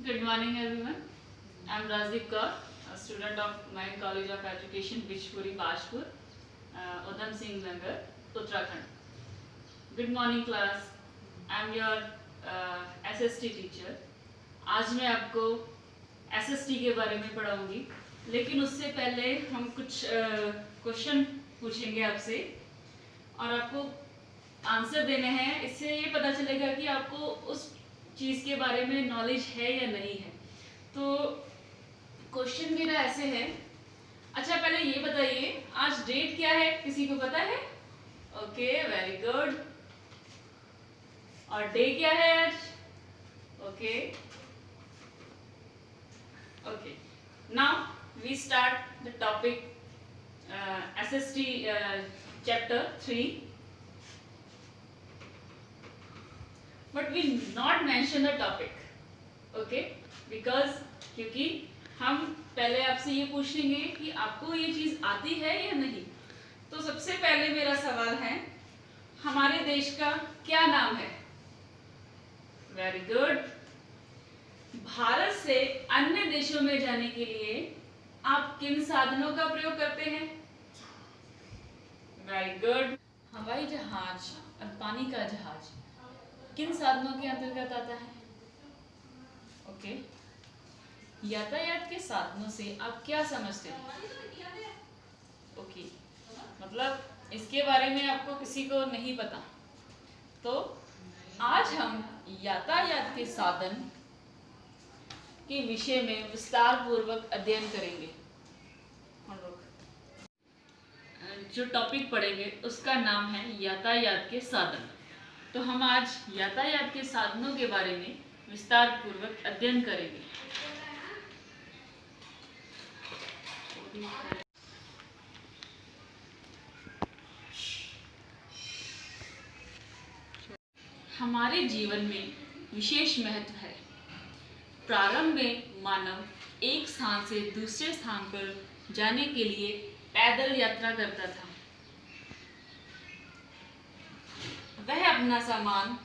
Good morning, everyone. I am Rajdeep Kaur, a student of Mayan College of Education, Bishpuri, Bajpur, Udham Singh Nagar, Uttarakhand. Good morning, class. I am your SST teacher. आज मैं आपको SST के बारे में पढ़ाऊंगी, लेकिन उससे पहले हम कुछ क्वेश्चन पूछेंगे आपसे और आपको आंसर देने हैं। इससे ये पता चलेगा कि आपको उस चीज़ के बारे में नॉलेज है या नहीं है। तो क्वेश्चन मेरा ऐसे है। अच्छा, पहले ये बताइए आज डेट क्या है, किसी को पता है? Okay, very good. और डे क्या है आज? Okay okay, now we start the topic SST chapter 3, but we not mention the topic, okay? Because क्योंकि हम पहले आपसे ये पूछ लेंगे कि आपको ये चीज आती है या नहीं। तो सबसे पहले मेरा सवाल है, हमारे देश का क्या नाम है? Very good. भारत से अन्य देशों में जाने के लिए आप किन साधनों का प्रयोग करते हैं? Very good. हवाई जहाज और पानी का जहाज किन साधनों के अंतर्गत आता है? ओके, यातायात के साधनों से आप क्या समझते हैं? ओके, मतलब इसके बारे में आपको किसी को नहीं पता। तो आज हम यातायात के साधन के विषय में विस्तार पूर्वक अध्ययन करेंगे। जो टॉपिक पढ़ेंगे उसका नाम है यातायात के साधन। तो हम आज यातायात के साधनों के बारे में विस्तार पूर्वक अध्ययन करेंगे। हमारे जीवन में विशेष महत्व है। प्रारंभ में मानव एक स्थान से दूसरे स्थान पर जाने के लिए पैदल यात्रा करता था। वह अपना सामान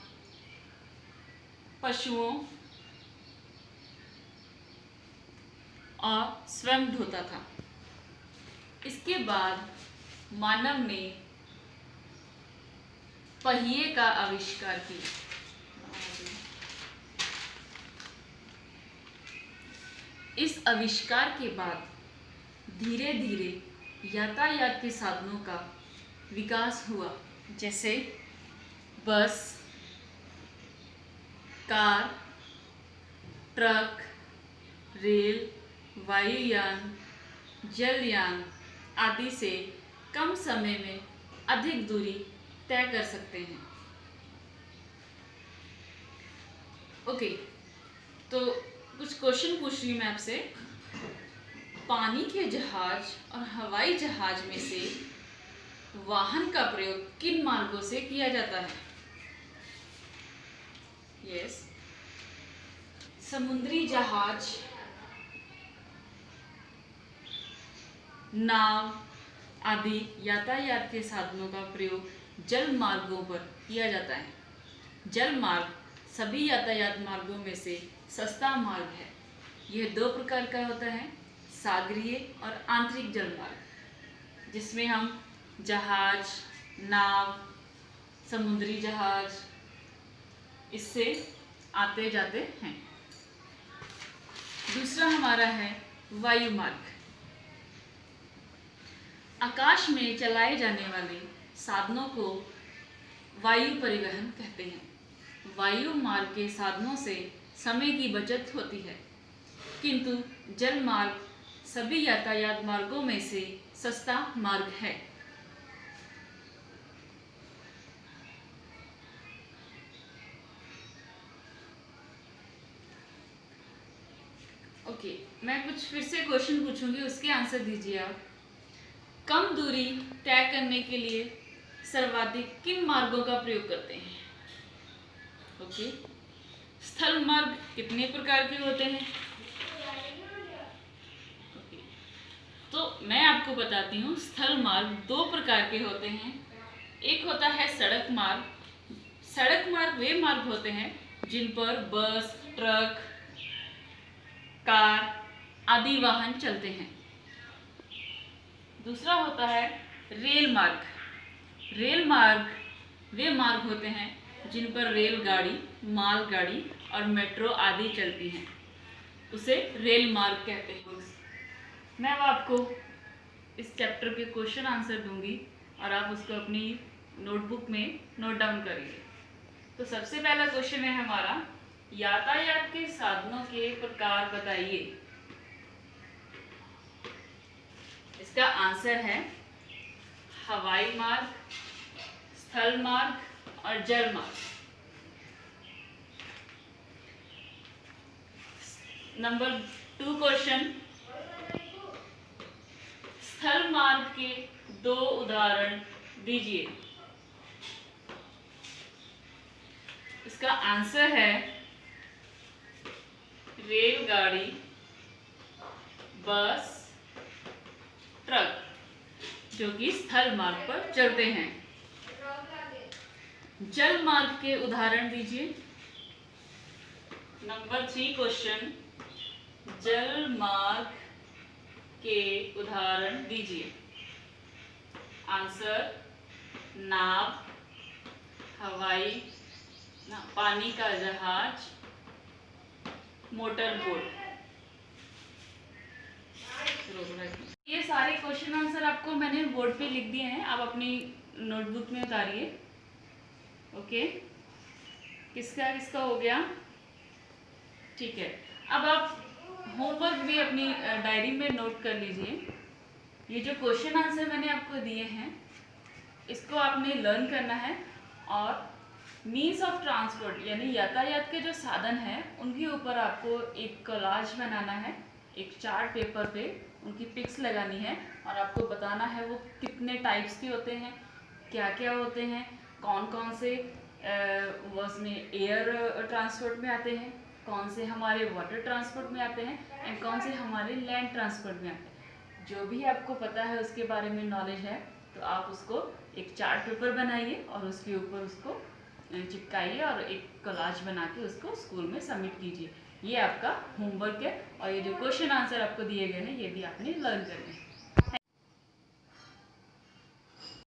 पशुओं और स्वयं ढोता था। इसके बाद मानव ने पहिए का आविष्कार किया। इस आविष्कार के बाद धीरे धीरे यातायात के साधनों का विकास हुआ, जैसे बस, कार, ट्रक, रेल, वायुयान, जलयान आदि से कम समय में अधिक दूरी तय कर सकते हैं। ओके, तो कुछ क्वेश्चन पूछ रही हूँ मैं आपसे। पानी के जहाज और हवाई जहाज में से वाहन का प्रयोग किन मार्गों से किया जाता है? यस, समुद्री जहाज, नाव आदि यातायात के साधनों का प्रयोग जल मार्गों पर किया जाता है। जल मार्ग सभी यातायात मार्गों में से सस्ता मार्ग है। यह दो प्रकार का होता है, सागरीय और आंतरिक जल मार्ग, जिसमें हम जहाज, नाव, समुद्री जहाज इससे आते जाते हैं। दूसरा हमारा है वायु मार्ग। आकाश में चलाए जाने वाले साधनों को वायु परिवहन कहते हैं। वायु मार्ग के साधनों से समय की बचत होती है, किंतु जल मार्ग सभी यातायात मार्गों में से सस्ता मार्ग है। ओके, मैं कुछ फिर से क्वेश्चन पूछूंगी, उसके आंसर दीजिए आप। कम दूरी तय करने के लिए सर्वाधिक किन मार्गों का प्रयोग करते हैं? ओके, स्थल मार्ग कितने प्रकार के होते हैं? ओके, तो मैं आपको बताती हूँ। स्थल मार्ग दो प्रकार के होते हैं। एक होता है सड़क मार्ग। सड़क मार्ग वे मार्ग होते हैं जिन पर बस, ट्रक, कार आदि वाहन चलते हैं। दूसरा होता है रेल मार्ग। रेल मार्ग वे मार्ग होते हैं जिन पर रेलगाड़ी, मालगाड़ी और मेट्रो आदि चलती हैं, उसे रेल मार्ग कहते हैं। मैं अब आपको इस चैप्टर के क्वेश्चन आंसर दूंगी और आप उसको अपनी नोटबुक में नोट डाउन करिए। तो सबसे पहला क्वेश्चन है हमारा, यातायात के साधनों के प्रकार बताइए। इसका आंसर है हवाई मार्ग, स्थल मार्ग और जल मार्ग। नंबर 2 क्वेश्चन, स्थल मार्ग के 2 उदाहरण दीजिए। इसका आंसर है रेलगाड़ी, बस, ट्रक, जो कि स्थल मार्ग पर चलते हैं। जल मार्ग के उदाहरण दीजिए। नंबर 3 क्वेश्चन, जल मार्ग के उदाहरण दीजिए। आंसर नाव, हवाई पानी का जहाज, मोटर बोट। ये सारे क्वेश्चन आंसर आपको मैंने बोर्ड पे लिख दिए हैं, आप अपनी नोटबुक में उतारिए। ओके, किसका किसका हो गया? ठीक है, अब आप होमवर्क भी अपनी डायरी में नोट कर लीजिए। ये जो क्वेश्चन आंसर मैंने आपको दिए हैं, इसको आपने लर्न करना है और मीन्स ऑफ ट्रांसपोर्ट यानी यातायात के जो साधन हैं उनके ऊपर आपको एक कोलाज बनाना है। एक चार्ट पेपर पे उनकी पिक्स लगानी है और आपको बताना है वो कितने टाइप्स के होते हैं, क्या क्या होते हैं, कौन कौन से उसमें एयर ट्रांसपोर्ट में आते हैं, कौन से हमारे वाटर ट्रांसपोर्ट में आते हैं एंड कौन से हमारे लैंड ट्रांसपोर्ट में आते हैं। जो भी आपको पता है उसके बारे में नॉलेज है तो आप उसको एक चार्ट पेपर बनाइए और उसके ऊपर उसको चिपकाइए और एक कोलाज बना के उसको स्कूल में सबमिट कीजिए। ये आपका होमवर्क है और ये जो क्वेश्चन आंसर आपको दिए गए हैं ये भी आपने लर्न करने हैं।